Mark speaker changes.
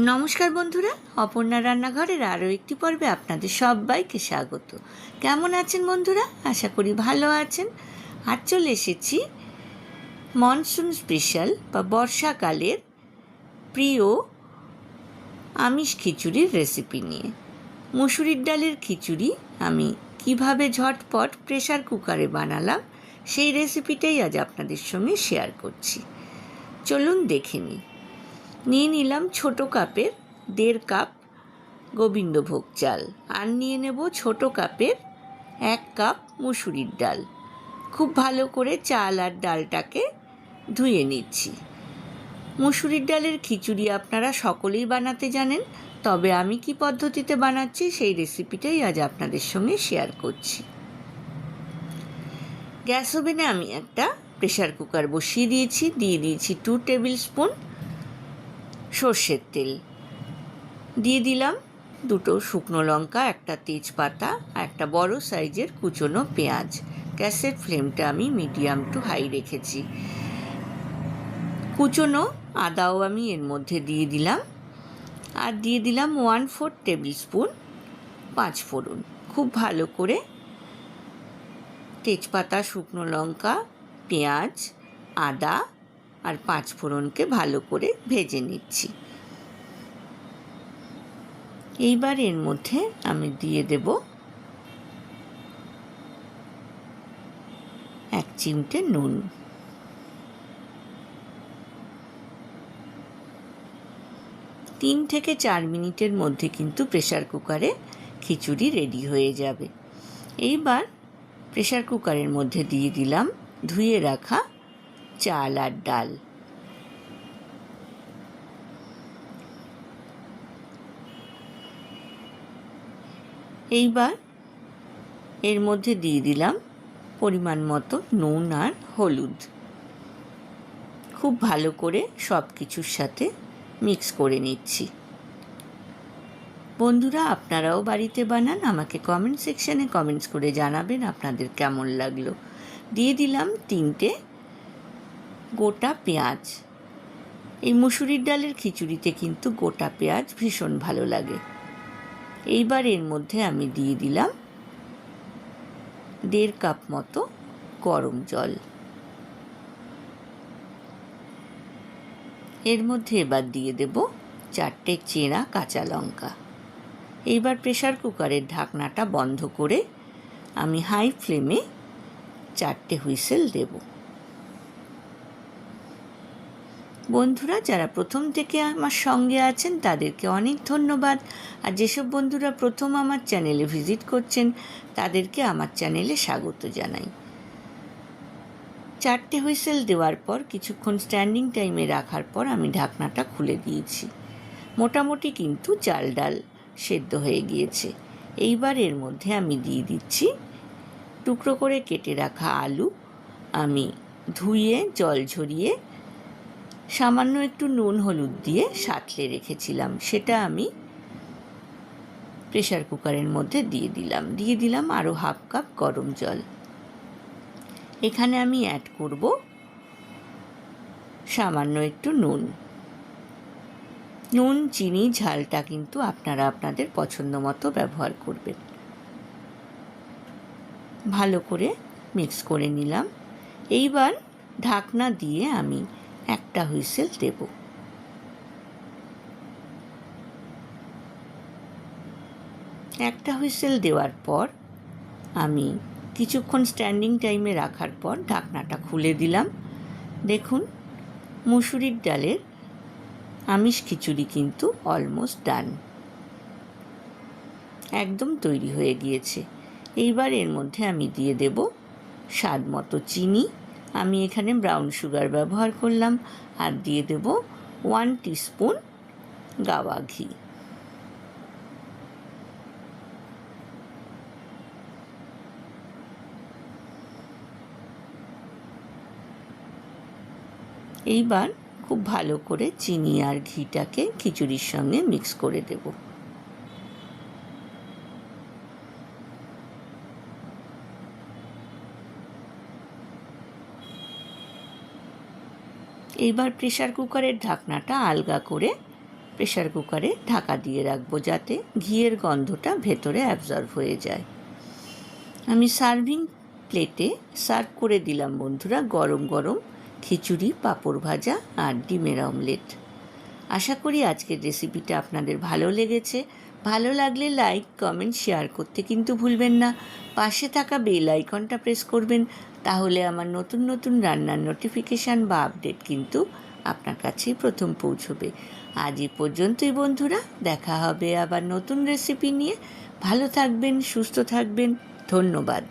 Speaker 1: নমস্কার বন্ধুরা, অপর্ণা রান্নাঘরের আরও একটি পর্বে আপনাদের সবাইকে স্বাগত। কেমন আছেন বন্ধুরা? আশা করি ভালো আছেন। আজ চলে এসেছি মনসুন স্পেশাল বা বর্ষাকালের প্রিয় আমিষ খিচুড়ির রেসিপি নিয়ে। মুসুরির ডালের খিচুড়ি আমি কিভাবে ঝটপট প্রেসার কুকারে বানালাম সেই রেসিপিটাই আজ আপনাদের সঙ্গে শেয়ার করছি। চলুন দেখে নিই। নিয়ে নিলাম ছোটো কাপের 1.5 কাপ গোবিন্দভোগ চাল, আর নিয়ে নেব ছোটো কাপের 1 কাপ মুসুরির ডাল। খুব ভালো করে চাল আর ডালটাকে ধুয়ে নিচ্ছি। মুসুরির ডালের খিচুড়ি আপনারা সকলেই বানাতে জানেন, তবে আমি কি পদ্ধতিতে বানাচ্ছি সেই রেসিপিটাই আজ আপনাদের সঙ্গে শেয়ার করছি। গ্যাস ওভেনে আমি একটা প্রেসার কুকার বসিয়ে দিয়েছি। দিয়ে দিয়েছি 2 টেবিল স্পুন সর্ষের তেল। দিয়ে দিলাম 2টো শুকনো লঙ্কা, একটা তেজপাতা, একটা বড় সাইজের কুচনো পেঁয়াজ। গ্যাসের ফ্লেমটা আমি মিডিয়াম টু হাই রেখেছি। কুচনো আদাও আমি এর মধ্যে দিয়ে দিলাম, আর দিয়ে দিলাম 1/4 টেবিল স্পুন পাঁচফোড়ন। খুব ভালো করে তেজপাতা, শুকনো লঙ্কা, পেঁয়াজ, আদা আর পাঁচফোড়নকে ভালো করে ভেজে নিচ্ছি। এইবার এর মধ্যে আমি দিয়ে দেব 1 চিমটে নুন। তিন থেকে 4 মিনিটের মধ্যে কিন্তু প্রেসার কুকারে খিচুড়ি রেডি হয়ে যাবে। এইবার প্রেসার কুকারের মধ্যে দিয়ে দিলাম ধুয়ে রাখা চাল আর ডাল। এইবার এর মধ্যে দিয়ে দিলাম পরিমাণ মতো নুন আর হলুদ। খুব ভালো করে সব কিছুর সাথে মিক্স করে নিচ্ছি। বন্ধুরা, আপনারাও বাড়িতে বানান, আমাকে কমেন্ট সেকশানে কমেন্টস করে জানাবেন আপনাদের কেমন লাগলো। দিয়ে দিলাম 3টে গোটা পেঁয়াজ। এই মুসুরির ডালের খিচুড়িতে কিন্তু গোটা পেঁয়াজ ভীষণ ভালো লাগে। এইবার এর মধ্যে আমি দিয়ে দিলাম 1.5 কাপ মতো গরম জল। এর মধ্যে এবার দিয়ে দেব 4টে চেরা কাঁচা লঙ্কা। এইবার প্রেসার কুকারের ঢাকনাটা বন্ধ করে আমি হাই ফ্লেমে 4টে হুইসেল দেব। বন্ধুরা, যারা প্রথম থেকে আমার সঙ্গে আছেন তাদেরকে অনেক ধন্যবাদ। আর যেসব বন্ধুরা প্রথম আমার চ্যানেলে ভিজিট করছেন তাদেরকে আমার চ্যানেলে স্বাগত জানাই। 4টে হুইসেল দেওয়ার পর কিছুক্ষণ স্ট্যান্ডিং টাইমে রাখার পর আমি ঢাকনাটা খুলে দিয়েছি। মোটামুটি কিন্তু চাল ডাল সেদ্ধ হয়ে গিয়েছে। এইবার এর মধ্যে আমি দিয়ে দিচ্ছি টুকরো করে কেটে রাখা আলু। আমি ধুয়ে জল ঝরিয়ে সামান্য একটু নুন হলুদ দিয়ে সাঁতলে রেখেছিলাম, সেটা আমি প্রেসার কুকারের মধ্যে দিয়ে দিলাম আরও 1/2 কাপ গরম জল। এখানে আমি অ্যাড করব সামান্য একটু নুন। নুন, চিনি, ঝালটা কিন্তু আপনারা আপনাদের পছন্দ মতো ব্যবহার করবেন। ভালো করে মিক্স করে নিলাম। এইবার ঢাকনা দিয়ে আমি একটা হুইসেল দেব। একটা হুইসেল দেওয়ার পর আমি কিছুক্ষণ স্ট্যান্ডিং টাইমে রাখার পর ঢাকনাটা খুলে দিলাম। দেখুন, মুসুরির ডালের আমিষ খিচুড়ি কিন্তু অলমোস্ট ডান, একদম তৈরি হয়ে গিয়েছে। এইবার এর মধ্যে আমি দিয়ে দেব স্বাদ মতো চিনি। আমি এখানে ব্রাউন সুগার ব্যবহার করলাম। আর দিয়ে দেব 1 টিস্পুন গাওয়া ঘি। এইবার খুব ভালো করে চিনি আর ঘিটাকে খিচুড়ির সঙ্গে মিক্স করে দেব। এইবার প্রেসার কুকারের ঢাকনাটা আলগা করে প্রেসার কুকারে ঢাকা দিয়ে রাখবো যাতে ঘিয়ের গন্ধটা ভেতরে অ্যাবজর্ব হয়ে যায়। আমি সার্ভিং প্লেটে সার্ভ করে দিলাম বন্ধুরা গরম গরম খিচুড়ি, পাঁপড় ভাজা আর ডিমের অমলেট। আশা করি আজকের রেসিপিটা আপনাদের ভালো লেগেছে। ভালো লাগলে লাইক, কমেন্ট, শেয়ার করতে কিন্তু ভুলবেন না। পাশে থাকা বেল আইকনটা প্রেস করবেন, তাহলে আমার নতুন নতুন রান্নার নোটিফিকেশান বা আপডেট কিন্তু আপনার কাছেই প্রথম পৌঁছবে। আজ এই পর্যন্তই বন্ধুরা, দেখা হবে আবার নতুন রেসিপি নিয়ে। ভালো থাকবেন, সুস্থ থাকবেন, ধন্যবাদ।